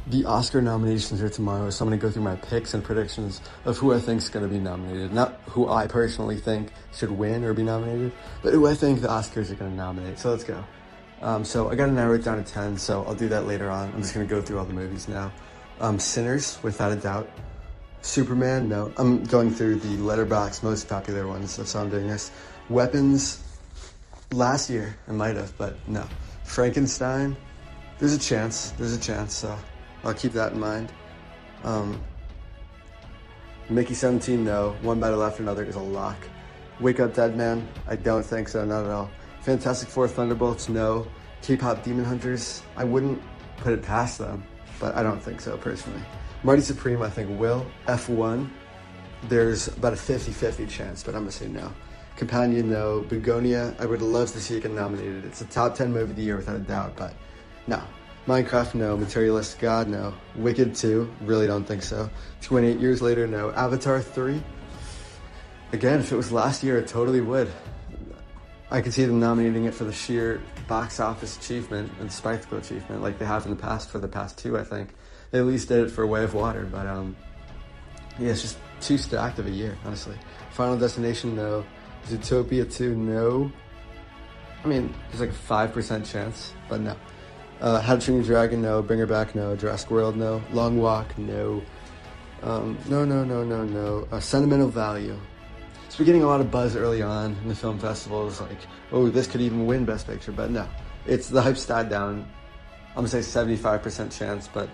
The Oscar nominations are tomorrow, so I'm going to go through my picks and predictions of who I think is going to be nominated. Not who I personally think should win or be nominated, but who I think the Oscars are going to nominate. So let's go. So I got to narrow it down to 10, so I'll do that later on. I'm just going to go through all the movies now. Sinners, without a doubt. Superman, no. I'm going through the Letterboxd most popular ones. That's how I'm doing this. Weapons, last year I might have, but no. Frankenstein, there's a chance, so I'll keep that in mind. Mickey 17, no. One Battle After Another is a lock. Wake Up Dead Man, I don't think so, not at all. Fantastic Four Thunderbolts, no. K-Pop Demon Hunters, I wouldn't put it past them, but I don't think so personally. Marty Supreme, I think will. F1, there's about a 50-50 chance, but I'm gonna say no. Companion, no. Begonia, I would love to see it get nominated. It's a top 10 movie of the year without a doubt, but no. Minecraft, no. Materialist God, no. Wicked 2, really don't think so. 28 years later, no. Avatar 3, again, if it was last year, it totally would. I could see them nominating it for the sheer box office achievement and spectacle achievement like they have in the past for the past two, I think. They at least did it for Way of Water, but yeah, it's just too stacked of a year, honestly. Final Destination, no. Zootopia 2, no. I mean, there's like a 5% chance, but no. How to Train Your Dragon, no. Bring Her Back, no. Jurassic World, no. Long Walk, no. No. Sentimental Value. So we're getting a lot of buzz early on in the film festivals, like, oh, this could even win Best Picture, but no. It's the hype's died down. I'm gonna say 75% chance, but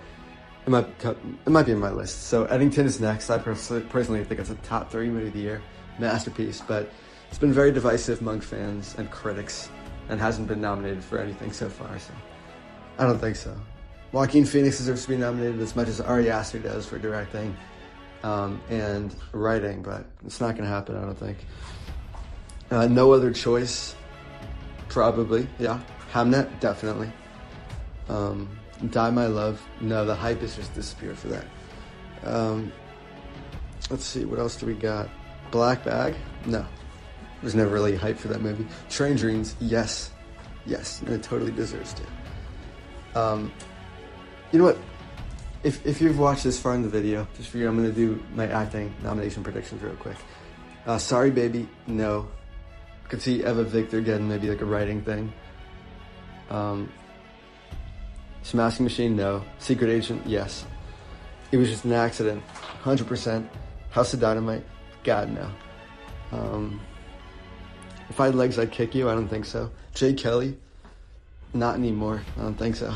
it might be in my list. So Eddington is next. I personally think it's a top 3 movie of the year, masterpiece, but it's been very divisive among fans and critics and hasn't been nominated for anything so far, so I don't think so. Joaquin Phoenix deserves to be nominated as much as Ari Aster does for directing and writing, but it's not going to happen, I don't think. No Other Choice, probably, yeah. Hamnet, definitely. Die My Love, no, the hype has just disappeared for that. Let's see, what else do we got? Black Bag, no. There's never really hype for that movie. Train Dreams, yes, and it totally deserves to. You know what? If you've watched this far in the video, just for you, I'm gonna do my acting nomination predictions real quick. Sorry Baby, no. Could see Eva Victor getting maybe like a writing thing. Smashing Machine, no. Secret Agent, yes. It was just an accident, 100%. House of Dynamite, God, no. If I had legs, I'd kick you, I don't think so. Jay Kelly, not anymore, I don't think so.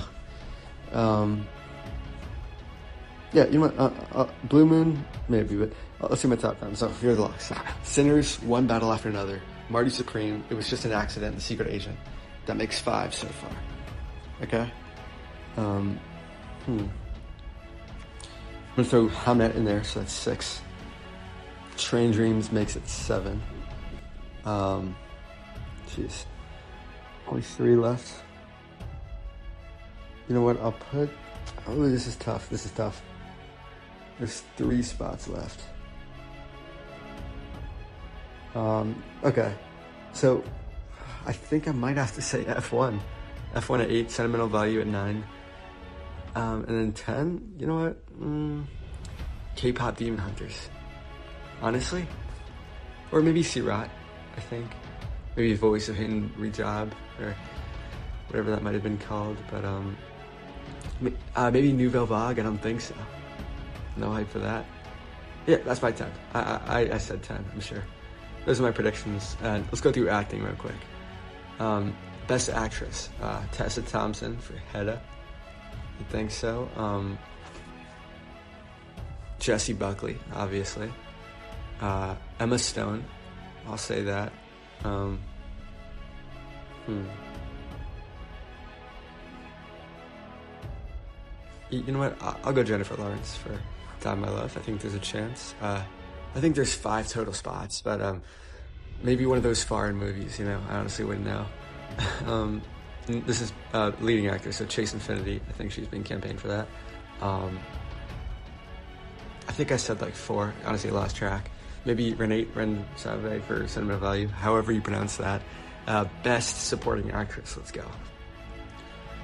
Yeah, you know what, Blue Moon, maybe, but let's see my top 10. So here's the locks. Sinners, One Battle After Another. Marty Supreme, it was just an accident. The Secret Agent, that makes 5 so far. Okay? I'm gonna throw Hamnet in there, so that's 6. Train Dreams makes it 7. Jeez. Only 3 left. You know what, I'll put... Oh, this is tough. There's 3 spots left. Okay. So, I think I might have to say F1. F1 at 8, Sentimental Value at 9. And then 10, you know what? K-Pop Demon Hunters. Honestly. Or maybe Sirat, I think. Maybe Voice of Hidden Rejab, or whatever that might have been called, but maybe Nouvelle Vague, I don't think so. No hype for that. Yeah, that's my 10. I said 10, I'm sure. Those are my predictions. And let's go through acting real quick. Best Actress, Tessa Thompson for Hedda. I think so. Jessie Buckley, obviously. Emma Stone, I'll say that. You know what? I'll go Jennifer Lawrence for Die My Love. I think there's a chance. I think there's 5 total spots, but maybe one of those foreign movies, you know? I honestly wouldn't know. This is leading actor, so Chase Infinity. I think she's being campaigned for that. I think I said like 4. Honestly, I lost track. Maybe Renée Redzepi for Sentimental Value, however you pronounce that. Best Supporting Actress, let's go.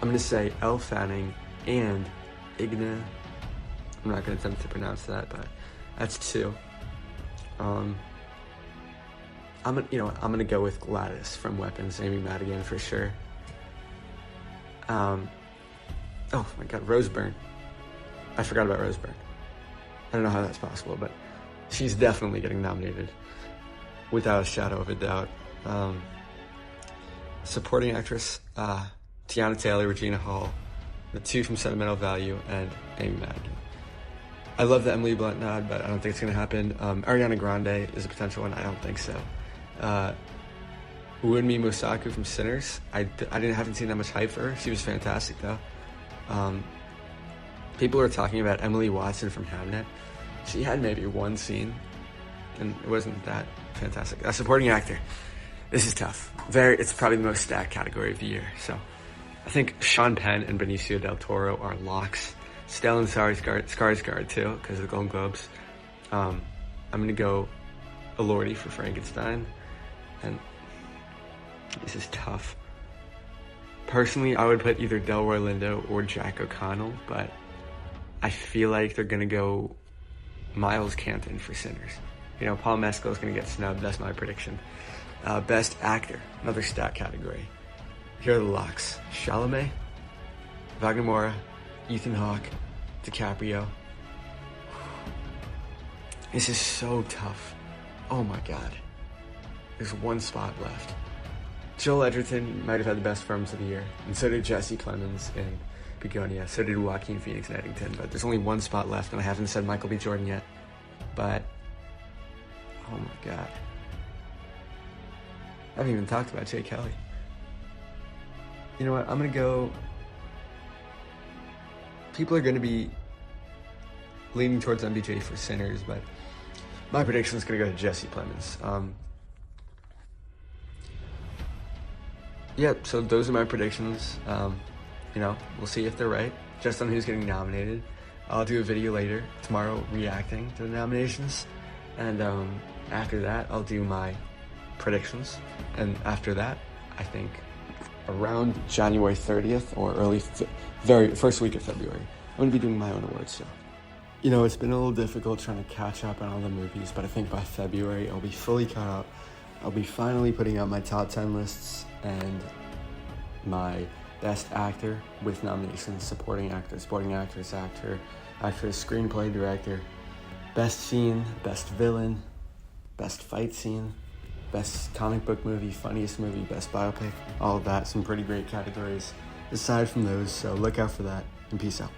I'm gonna say Elle Fanning and Igna. I'm not going to attempt to pronounce that, but that's 2. I'm gonna go with Gladys from Weapons, Amy Madigan for sure. Oh my God, Rose Byrne. I forgot about Rose Byrne. I don't know how that's possible, but she's definitely getting nominated, without a shadow of a doubt. Supporting actress, Tiana Taylor, Regina Hall, the 2 from Sentimental Value, and Amy Madigan. I love the Emily Blunt nod, but I don't think it's going to happen. Ariana Grande is a potential one. I don't think so. Wunmi Mosaku from Sinners. I haven't seen that much hype for her. She was fantastic, though. People are talking about Emily Watson from Hamnet. She had maybe 1 scene, and it wasn't that fantastic. A supporting actor. This is tough. It's probably the most stacked category of the year. So I think Sean Penn and Benicio del Toro are locks. Stellan Skarsgård too, because of the Golden Globes. I'm gonna go Elordi for Frankenstein, and this is tough. Personally, I would put either Delroy Lindo or Jack O'Connell, but I feel like they're gonna go Miles Canton for Sinners. Paul Mescal is gonna get snubbed. That's my prediction. Best Actor, another stat category. Here are the locks: Chalamet, Wagner Moura, Ethan Hawke, DiCaprio. This is so tough. Oh my God. There's 1 spot left. Joel Edgerton might have had the best films of the year, and so did Jesse Plemons in Begonia. So did Joaquin Phoenix in Eddington, but there's only 1 spot left, and I haven't said Michael B. Jordan yet. But, oh my God. I haven't even talked about Jay Kelly. You know what? I'm going to go... People are going to be leaning towards MBJ for Sinners, but my prediction is going to go to Jesse Plemons. So those are my predictions. We'll see if they're right, just on who's getting nominated. I'll do a video later, tomorrow, reacting to the nominations. And after that, I'll do my predictions. And after that, I think around January 30th or very first week of February, I'm going to be doing my own awards show. It's been a little difficult trying to catch up on all the movies, but I think by February I'll be fully caught up. I'll be finally putting out my top 10 lists and my best actor with nominations: supporting actor, supporting actress, actress, screenplay, director, best scene, best villain, best fight scene, best comic book movie, funniest movie, best biopic, all of that. Some pretty great categories aside from those, so look out for that, and peace out.